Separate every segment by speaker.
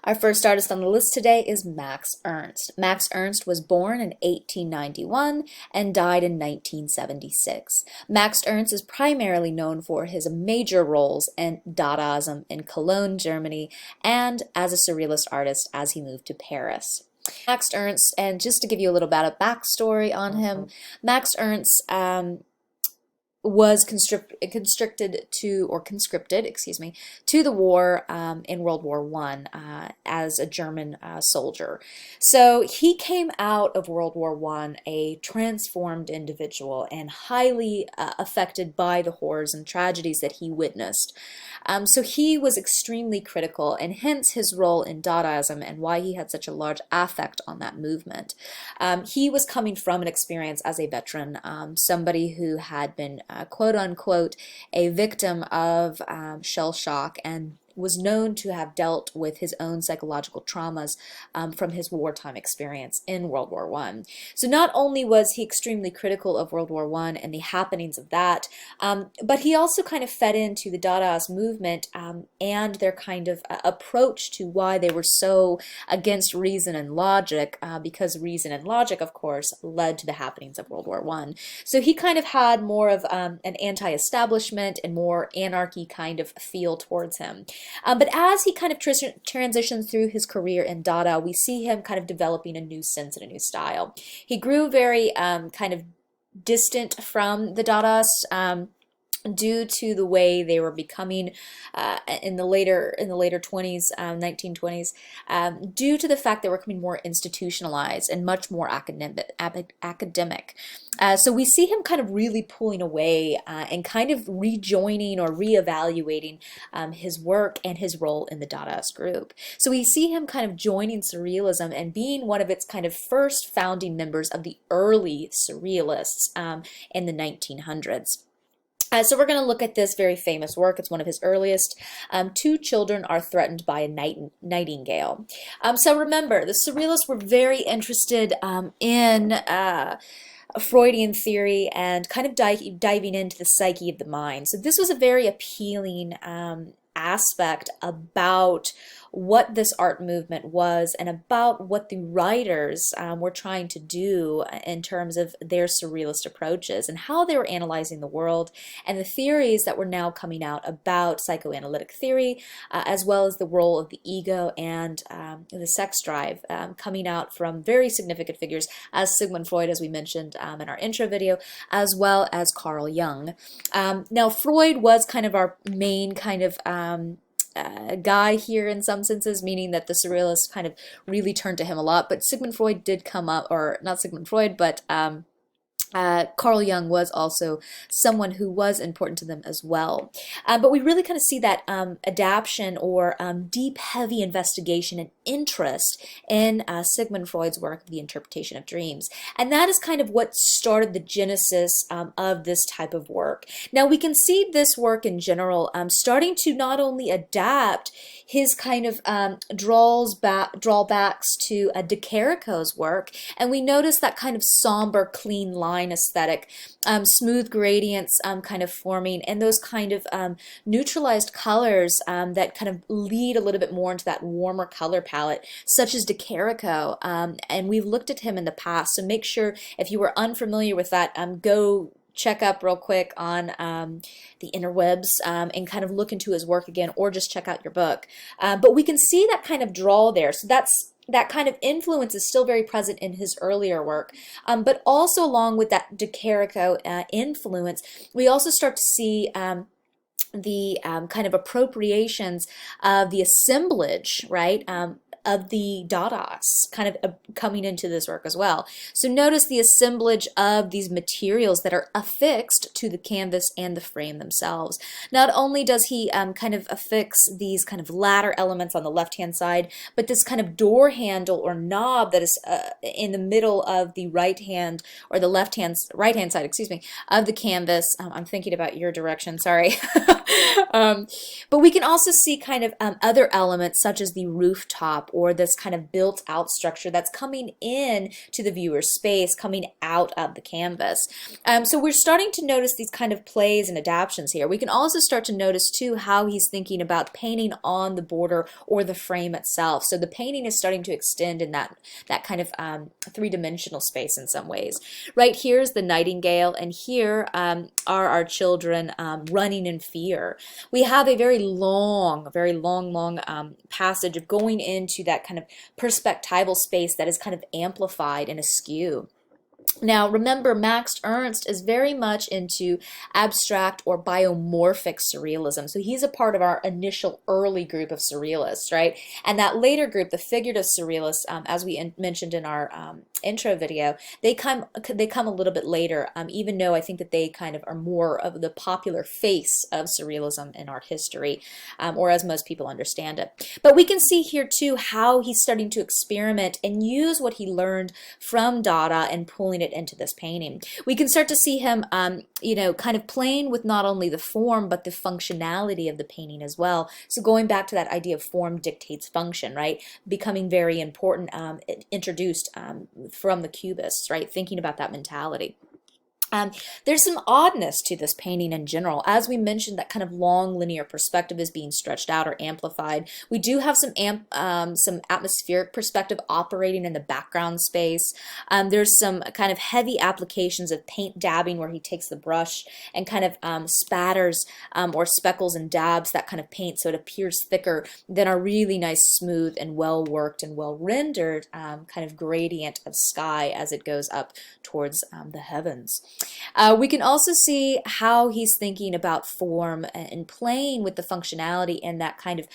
Speaker 1: Our first artist on the list today is Max Ernst. Max Ernst was born in 1891 and died in 1976. Max Ernst is primarily known for his major roles in Dadaism in Cologne, Germany, and as a surrealist artist as he moved to Paris. Max Ernst, and just to give you a little bit of backstory on him, Max Ernst was constricted to, or conscripted, excuse me, to the war in World War One as a German soldier. So he came out of World War One a transformed individual and highly affected by the horrors and tragedies that he witnessed. So he was extremely critical, and hence his role in Dadaism and why he had such a large affect on that movement. He was coming from an experience as a veteran, somebody who had been quote unquote a victim of shell shock and was known to have dealt with his own psychological traumas from his wartime experience in World War One. So not only was he extremely critical of World War One and the happenings of that, but he also kind of fed into the Dadaist movement and their kind of approach to why they were so against reason and logic, because reason and logic, of course, led to the happenings of World War One. So he kind of had more of an anti-establishment and more anarchy kind of feel towards him. But as he kind of transitions through his career in Dada, we see him kind of developing a new sense and a new style. He grew very kind of distant from the Dadaists, due to the way they were becoming in the later 20s, 1920s, due to the fact they were becoming more institutionalized and much more academic. So we see him kind of really pulling away and kind of rejoining or reevaluating his work and his role in the Dadaist group. So we see him kind of joining Surrealism and being one of its kind of first founding members of the early Surrealists in the 1900s. So we're going to look at this very famous work. It's one of his earliest. Two children are threatened by a nightingale. So remember, the Surrealists were very interested in Freudian theory and kind of diving into the psyche of the mind. So this was a very appealing aspect about what this art movement was and about what the writers were trying to do in terms of their surrealist approaches and how they were analyzing the world and the theories that were now coming out about psychoanalytic theory, as well as the role of the ego and the sex drive, coming out from very significant figures as Sigmund Freud, as we mentioned in our intro video, as well as Carl Jung. Now Freud was kind of our main kind of guy here in some senses, meaning that the Surrealists kind of really turned to him a lot, but Sigmund Freud did come up, or not Sigmund Freud, but Carl Jung was also someone who was important to them as well. But we really kind of see that adaptation or deep, heavy investigation and interest in Sigmund Freud's work, The Interpretation of Dreams. And that is kind of what started the genesis of this type of work. Now we can see this work in general starting to not only adapt his kind of drawbacks to De Chirico's work, and we notice that kind of somber, clean line aesthetic, smooth gradients kind of forming, and those kind of neutralized colors that kind of lead a little bit more into that warmer color palette, such as De Chirico. And we've looked at him in the past, so make sure if you were unfamiliar with that, go check up real quick on the interwebs and kind of look into his work again, or just check out your book. But we can see that kind of draw there. So that kind of influence is still very present in his earlier work. But also along with that De Chirico influence, we also start to see the kind of appropriations of the assemblage, right? Of the Dadaists kind of coming into this work as well. So notice the assemblage of these materials that are affixed to the canvas and the frame themselves. Not only does he kind of affix these kind of ladder elements on the left-hand side, but this kind of door handle or knob that is in the middle of the right-hand or the right-hand side, excuse me, of the canvas. I'm thinking about your direction, sorry. But we can also see kind of other elements such as the rooftop or this kind of built out structure that's coming in to the viewer's space, coming out of the canvas. So we're starting to notice these kind of plays and adaptations here. We can also start to notice too how he's thinking about painting on the border or the frame itself. So the painting is starting to extend in that kind of three-dimensional space in some ways. Right here is the nightingale, and here are our children running in fear. We have a very long passage of going into that kind of perspectival space that is kind of amplified and askew. Now, remember, Max Ernst is very much into abstract or biomorphic surrealism. So he's a part of our initial early group of surrealists, right? And that later group, the figurative surrealists, as we mentioned in our intro video, they come a little bit later, even though I think that they kind of are more of the popular face of surrealism in art history, or as most people understand it. But we can see here too how he's starting to experiment and use what he learned from Dada and pulling it into this painting. We can start to see him, kind of playing with not only the form but the functionality of the painting as well. So going back to that idea of form dictates function, right? Becoming very important, introduced from the Cubists, right? Thinking about that mentality. There's some oddness to this painting in general. As we mentioned, that kind of long linear perspective is being stretched out or amplified. We do have some atmospheric perspective operating in the background space. There's some kind of heavy applications of paint dabbing where he takes the brush and kind of spatters or speckles and dabs that kind of paint so it appears thicker than a really nice, smooth, and well-worked and well-rendered kind of gradient of sky as it goes up towards the heavens. We can also see how he's thinking about form and playing with the functionality and that kind of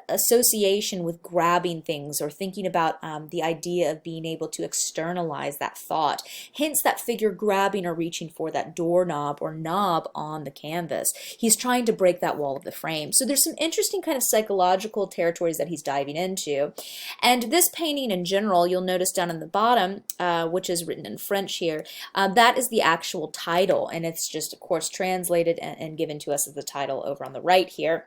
Speaker 1: association with grabbing things or thinking about the idea of being able to externalize that thought. Hence that figure grabbing or reaching for that doorknob or knob on the canvas. He's trying to break that wall of the frame. So there's some interesting kind of psychological territories that he's diving into. And this painting in general, you'll notice down in the bottom, which is written in French here, that is the actual title. And it's just, of course, translated and given to us as the title over on the right here.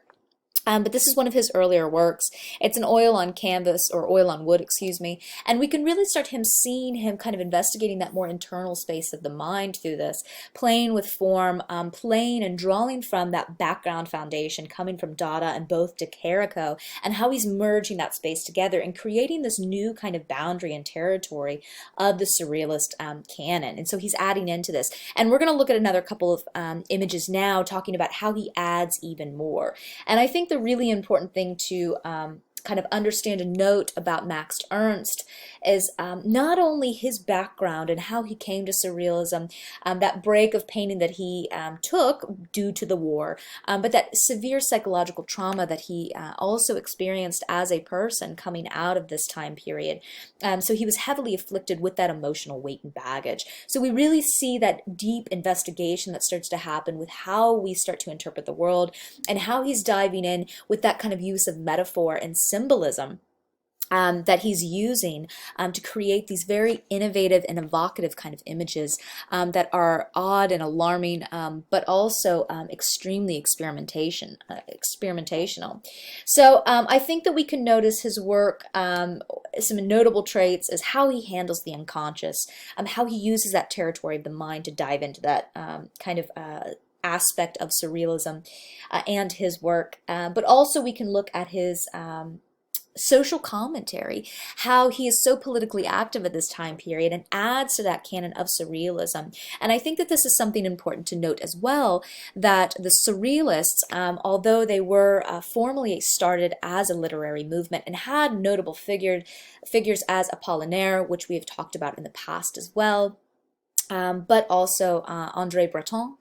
Speaker 1: But this is one of his earlier works. It's an oil on canvas, or oil on wood, excuse me, and we can really start seeing him kind of investigating that more internal space of the mind through this, playing with form, playing and drawing from that background foundation coming from Dada and both De Chirico, and how he's merging that space together and creating this new kind of boundary and territory of the surrealist canon. And so he's adding into this. And we're going to look at another couple of images now talking about how he adds even more. And I think the really important thing to kind of understand and note about Max Ernst is not only his background and how he came to surrealism, that break of painting that he took due to the war, but that severe psychological trauma that he also experienced as a person coming out of this time period. So he was heavily afflicted with that emotional weight and baggage. So we really see that deep investigation that starts to happen with how we start to interpret the world and how he's diving in with that kind of use of metaphor and symbolism that he's using to create these very innovative and evocative kind of images that are odd and alarming, but also extremely experimentational. So I think that we can notice his work, some notable traits is how he handles the unconscious, how he uses that territory of the mind to dive into that kind of aspect of surrealism and his work. But also we can look at his social commentary, how he is so politically active at this time period and adds to that canon of surrealism. And I think that this is something important to note as well, that the surrealists, although they were formally started as a literary movement and had notable figures as Apollinaire, which we have talked about in the past as well, but also André Breton,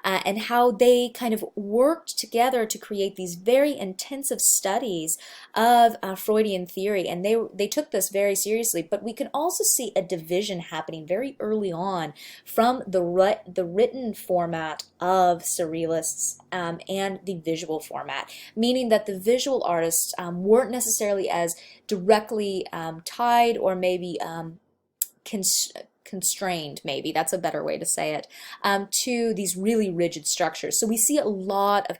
Speaker 1: and how they kind of worked together to create these very intensive studies of Freudian theory, and they took this very seriously. But we can also see a division happening very early on from the written format of surrealists and the visual format, meaning that the visual artists weren't necessarily as directly tied or maybe constrained, maybe that's a better way to say it, to these really rigid structures. So we see a lot of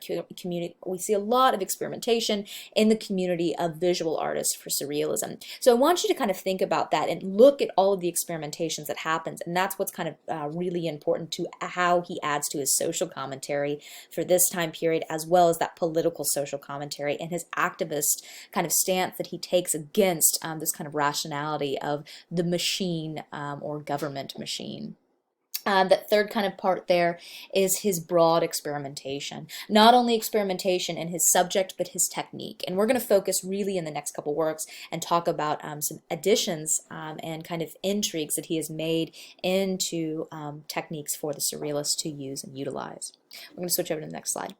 Speaker 1: we see a lot of experimentation in the community of visual artists for surrealism. So I want you to kind of think about that and look at all of the experimentations that happens, and that's what's kind of really important to how he adds to his social commentary for this time period, as well as that political social commentary and his activist kind of stance that he takes against this kind of rationality of the machine or government machine. That third kind of part there is his broad experimentation. Not only experimentation in his subject, but his technique. And we're going to focus really in the next couple works and talk about some additions and kind of intrigues that he has made into techniques for the surrealists to use and utilize. We're going to switch over to the next slide.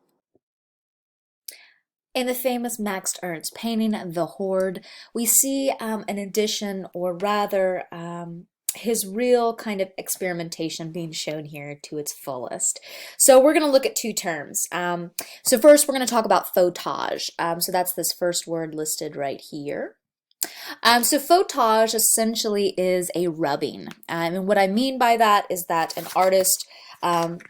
Speaker 1: In the famous Max Ernst painting The Horde, we see an addition, or rather his real kind of experimentation being shown here to its fullest. So we're going to look at two terms. So first we're going to talk about photage. So that's this first word listed right here. So photage essentially is a rubbing. And what I mean by that is that an artist,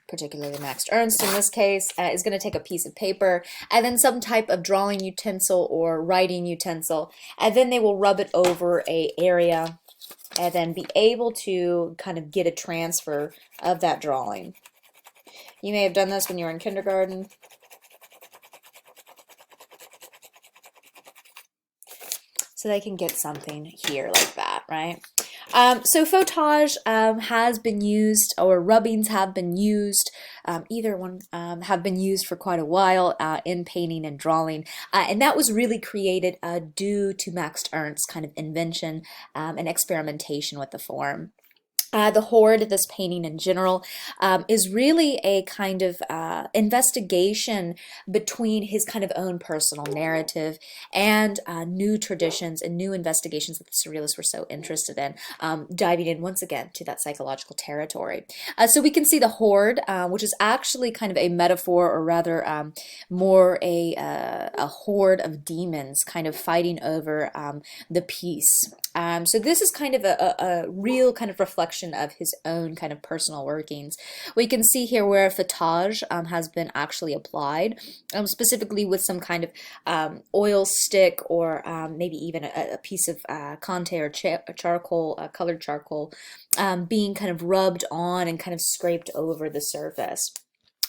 Speaker 1: particularly Max Ernst in this case, is going to take a piece of paper and then some type of drawing utensil or writing utensil, and then they will rub it over a area and then be able to kind of get a transfer of that drawing. You may have done this when you were in kindergarten. So they can get something here like that, right? So photage has been used, or rubbings have been used, either one have been used for quite a while in painting and drawing, and that was really created due to Max Ernst's kind of invention and experimentation with the form. The Horde, this painting in general, is really a kind of investigation between his kind of own personal narrative and new traditions and new investigations that the Surrealists were so interested in, diving in once again to that psychological territory. So we can see the Horde, which is actually kind of a metaphor, or rather more a horde of demons kind of fighting over the peace. So this is kind of a real kind of reflection of his own kind of personal workings. We can see here where feuilletage has been actually applied, specifically with some kind of oil stick, or maybe even a piece of conte or charcoal, colored charcoal, being kind of rubbed on and kind of scraped over the surface.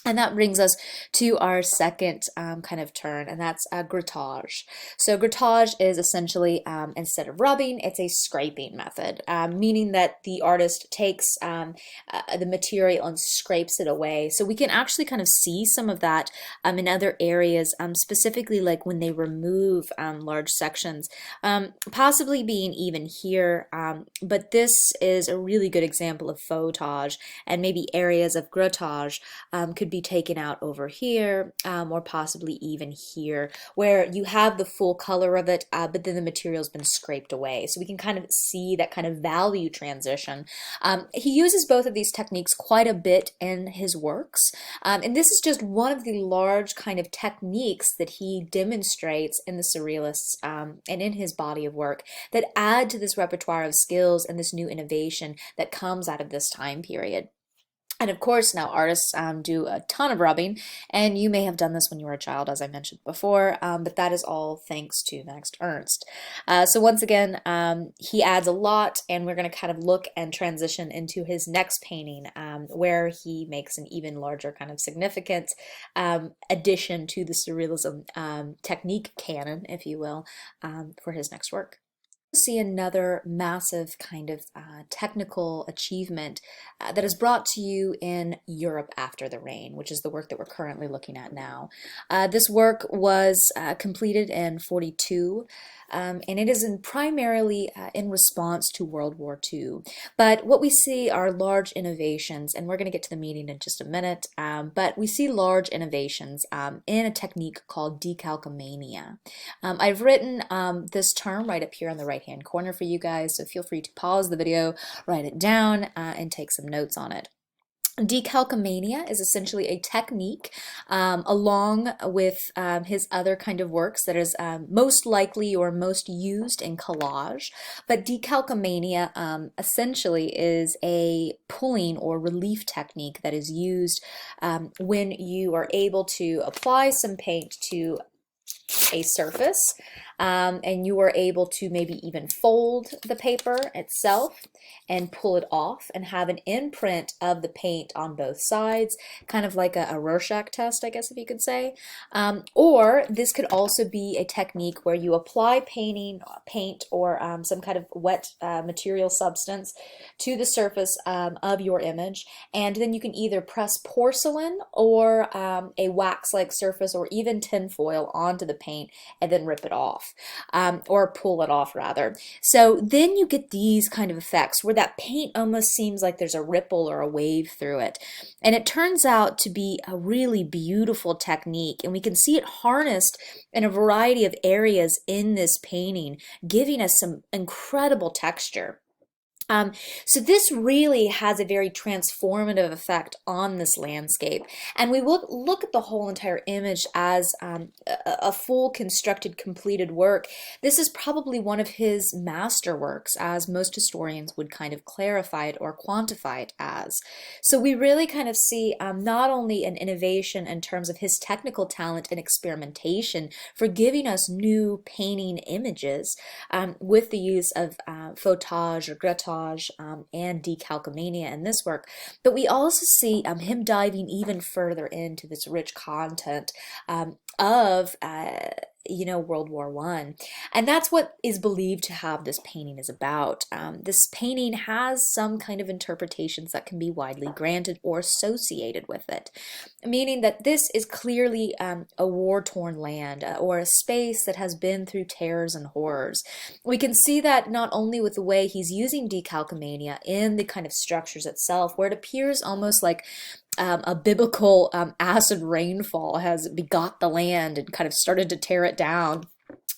Speaker 1: And that brings us to our second kind of turn, and that's grattage. So grattage is essentially, instead of rubbing, it's a scraping method, meaning that the artist takes the material and scrapes it away. So we can actually kind of see some of that in other areas, specifically like when they remove large sections, possibly being even here, but this is a really good example of fautage, and maybe areas of grattage could be taken out over here, or possibly even here, where you have the full color of it, but then the material's been scraped away. So we can kind of see that kind of value transition. He uses both of these techniques quite a bit in his works, and this is just one of the large kind of techniques that he demonstrates in the Surrealists and in his body of work that add to this repertoire of skills and this new innovation that comes out of this time period. And of course, now artists do a ton of rubbing, and you may have done this when you were a child, as I mentioned before, but that is all thanks to Max Ernst. So once again, he adds a lot, and we're going to kind of look and transition into his next painting, where he makes an even larger kind of significant addition to the Surrealism technique canon, if you will, for his next work. See another massive kind of technical achievement that is brought to you in Europe After the Rain, which is the work that we're currently looking at now. This work was completed in 42, and it is primarily in response to World War II. But what we see are large innovations, and we're going to get to the meaning in just a minute, but we see large innovations in a technique called decalcomania. I've written this term right up here on the right-hand corner for you guys, so feel free to pause the video, write it down, and take some notes on it. Decalcomania is essentially a technique, along with his other kind of works, that is most likely or most used in collage. But decalcomania essentially is a pulling or relief technique that is used when you are able to apply some paint to a surface, and you are able to maybe even fold the paper itself and pull it off and have an imprint of the paint on both sides, kind of like a Rorschach test, I guess if you could say. Or this could also be a technique where you apply paint or some kind of wet material substance to the surface of your image, and then you can either press porcelain or a wax-like surface or even tinfoil onto the paint and then rip it off, or pull it off rather. So then you get these kind of effects where that paint almost seems like there's a ripple or a wave through it. And it turns out to be a really beautiful technique, and we can see it harnessed in a variety of areas in this painting, giving us some incredible texture. Um, so this really has a very transformative effect on this landscape. And we will look at the whole entire image as a full constructed, completed work. This is probably one of his masterworks, as most historians would kind of clarify it or quantify it as. So we really kind of see not only an innovation in terms of his technical talent and experimentation for giving us new painting images with the use of photage or grattage and decalcomania in this work, but we also see him diving even further into this rich content of World War One, and that's what is believed to have this painting is about. This painting has some kind of interpretations that can be widely granted or associated with it, meaning that this is clearly a war-torn land or a space that has been through terrors and horrors. We can see that not only with the way he's using decalcomania in the kind of structures itself, where it appears almost like a biblical acid rainfall has begot the land and kind of started to tear it down.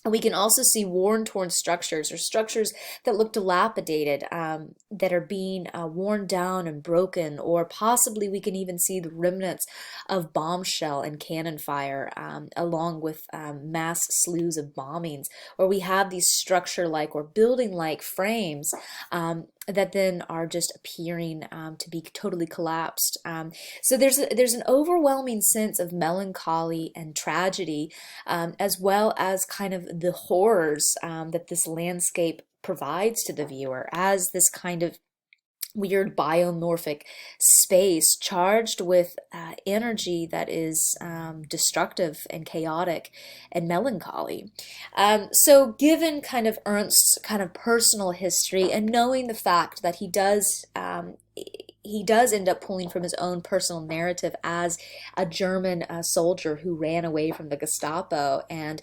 Speaker 1: We can also see worn-torn structures, or structures that look dilapidated, that are being worn down and broken, or possibly we can even see the remnants of bombshell and cannon fire, along with mass slews of bombings, where we have these structure-like or building-like frames that then are just appearing to be totally collapsed. So there's an overwhelming sense of melancholy and tragedy, as well as kind of the horrors that this landscape provides to the viewer as this kind of weird biomorphic space charged with energy that is destructive and chaotic and melancholy. So given kind of Ernst's kind of personal history, and knowing the fact that he does end up pulling from his own personal narrative as a German soldier who ran away from the Gestapo and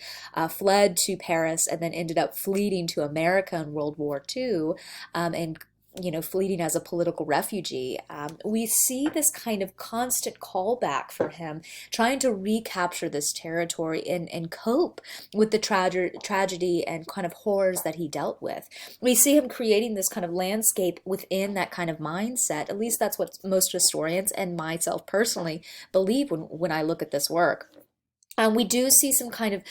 Speaker 1: fled to Paris, and then ended up fleeing to America in World War II, and fleeing as a political refugee. We see this kind of constant callback for him, trying to recapture this territory and cope with the tragedy and kind of horrors that he dealt with. We see him creating this kind of landscape within that kind of mindset. At least that's what most historians and myself personally believe when I look at this work. We do see some kind of,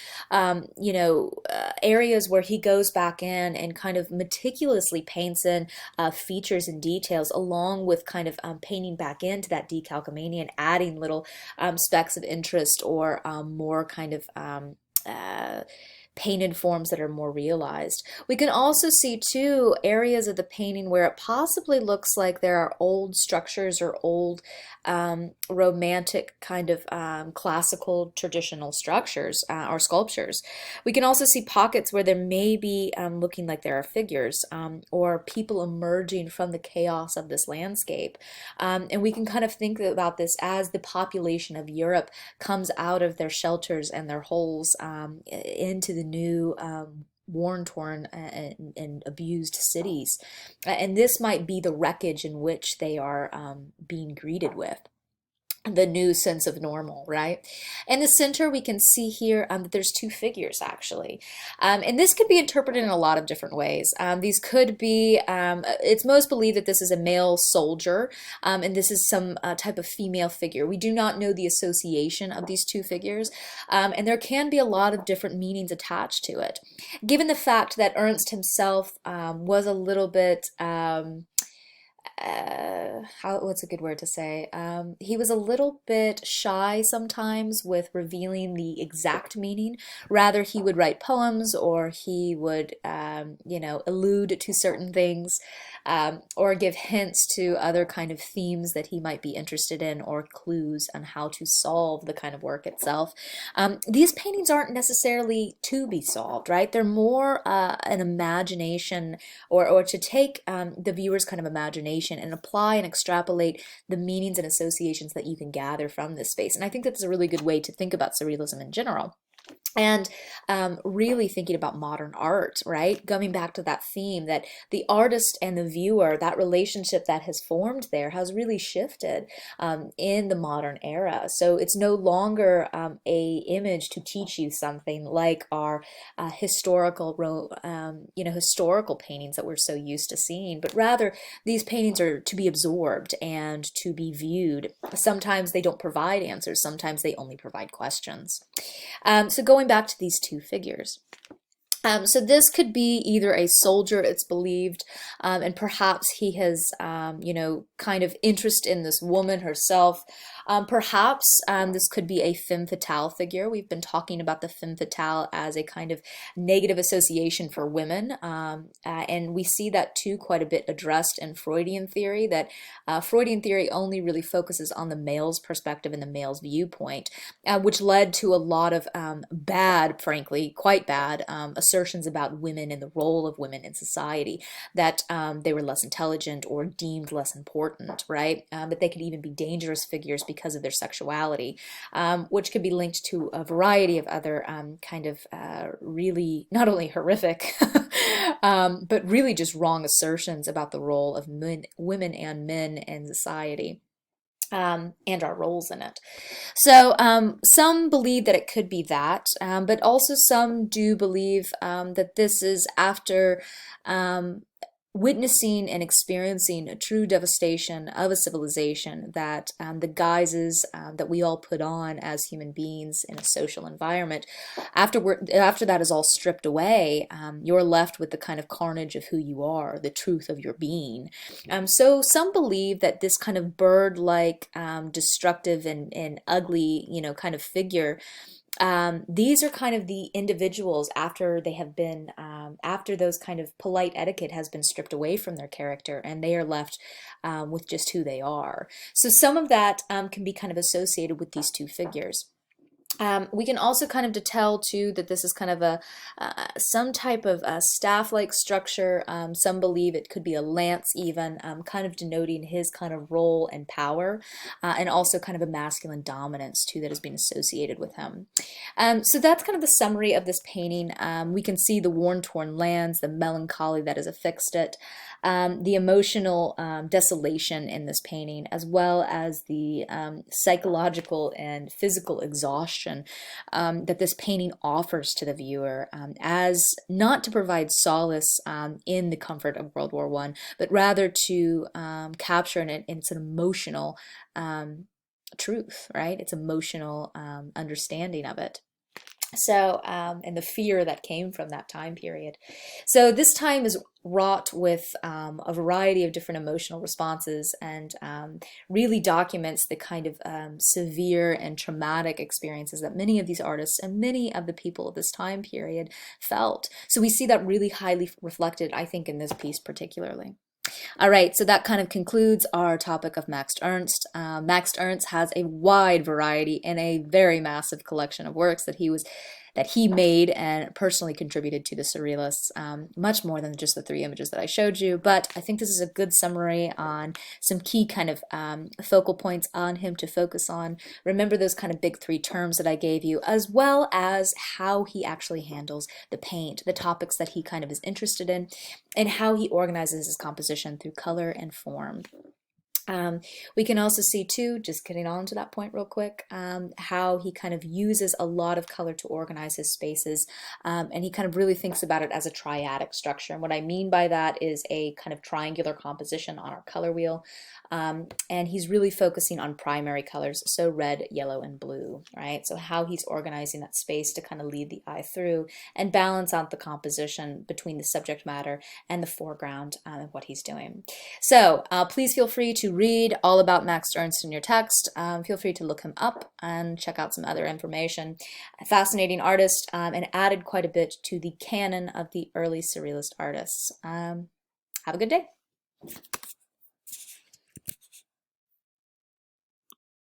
Speaker 1: areas where he goes back in and kind of meticulously paints in features and details, along with kind of painting back into that decalcomania and adding little specks of interest, or more kind of painted forms that are more realized. We can also see too areas of the painting where it possibly looks like there are old structures or old romantic kind of classical traditional structures or sculptures. We can also see pockets where there may be looking like there are figures or people emerging from the chaos of this landscape. And we can kind of think about this as the population of Europe comes out of their shelters and their holes into the new worn, torn, and abused cities. And this might be the wreckage in which they are being greeted with. the new sense of normal, right? In the center, we can see here that there's two figures actually. And this could be interpreted in a lot of different ways. These could be, it's most believed that this is a male soldier, and this is some type of female figure. We do not know the association of these two figures, and there can be a lot of different meanings attached to it. Given the fact that Ernst himself was a little bit, what's a good word to say? He was a little bit shy sometimes with revealing the exact meaning. Rather, he would write poems, or he would, allude to certain things, or give hints to other kind of themes that he might be interested in, or clues on how to solve the kind of work itself. These paintings aren't necessarily to be solved, right? They're more an imagination, or to take the viewer's kind of imagination and apply and extrapolate the meanings and associations that you can gather from this space. And I think that's a really good way to think about surrealism in general. And really thinking about modern art, right? Going back to that theme that the artist and the viewer, that relationship that has formed there has really shifted in the modern era. So it's no longer a image to teach you something like our historical paintings that we're so used to seeing, but rather these paintings are to be absorbed and to be viewed. Sometimes they don't provide answers, sometimes they only provide questions. So going back to these two figures. So this could be either a soldier, it's believed, and perhaps he has, kind of interest in this woman herself. Perhaps this could be a femme fatale figure. We've been talking about the femme fatale as a kind of negative association for women, and we see that too quite a bit addressed in Freudian theory, that Freudian theory only really focuses on the male's perspective and the male's viewpoint, which led to a lot of bad, frankly, quite bad assertions about women and the role of women in society, that they were less intelligent or deemed less important, right? But they could even be dangerous figures because of their sexuality, which could be linked to a variety of other really not only horrific, but really just wrong assertions about the role of women and men in society. And our roles in it. So some believe that it could be that, but also some do believe that this is after witnessing and experiencing a true devastation of a civilization, that the guises that we all put on as human beings in a social environment, after that is all stripped away, you're left with the kind of carnage of who you are, the truth of your being. So some believe that this kind of bird-like, destructive and ugly, kind of figure, these are kind of the individuals after they have been, after those kind of polite etiquette has been stripped away from their character, and they are left with just who they are. So some of that can be kind of associated with these two figures. We can also kind of tell too that this is kind of some type of staff-like structure. Some believe it could be a lance even, kind of denoting his kind of role and power, and also kind of a masculine dominance too that has been associated with him. So that's kind of the summary of this painting. We can see the worn-torn lands, the melancholy that has affixed it, the emotional desolation in this painting, as well as the psychological and physical exhaustion that this painting offers to the viewer, as not to provide solace in the comfort of World War I, but rather to capture it's an emotional truth, right? It's emotional understanding of it. So, and the fear that came from that time period. So this time is wrought with a variety of different emotional responses, and really documents the kind of severe and traumatic experiences that many of these artists and many of the people of this time period felt. So we see that really highly reflected, I think, in this piece particularly. All right, so that kind of concludes our topic of Max Ernst. Max Ernst has a wide variety and a very massive collection of works that he made and personally contributed to the Surrealists, much more than just the three images that I showed you. But I think this is a good summary on some key kind of focal points on him to focus on. Remember those kind of big three terms that I gave you, as well as how he actually handles the paint, the topics that he kind of is interested in, and how he organizes his composition through color and form. Um, we can also see too, just getting on to that point real quick, how he kind of uses a lot of color to organize his spaces, and he kind of really thinks about it as a triadic structure. And what I mean by that is a kind of triangular composition on our color wheel, and he's really focusing on primary colors, so red, yellow, and blue, right? So how he's organizing that space to kind of lead the eye through and balance out the composition between the subject matter and the foreground of what he's doing. So please feel free to read all about Max Ernst in your text. Feel free to look him up and check out some other information. A fascinating artist, and added quite a bit to the canon of the early Surrealist artists. Have a good day.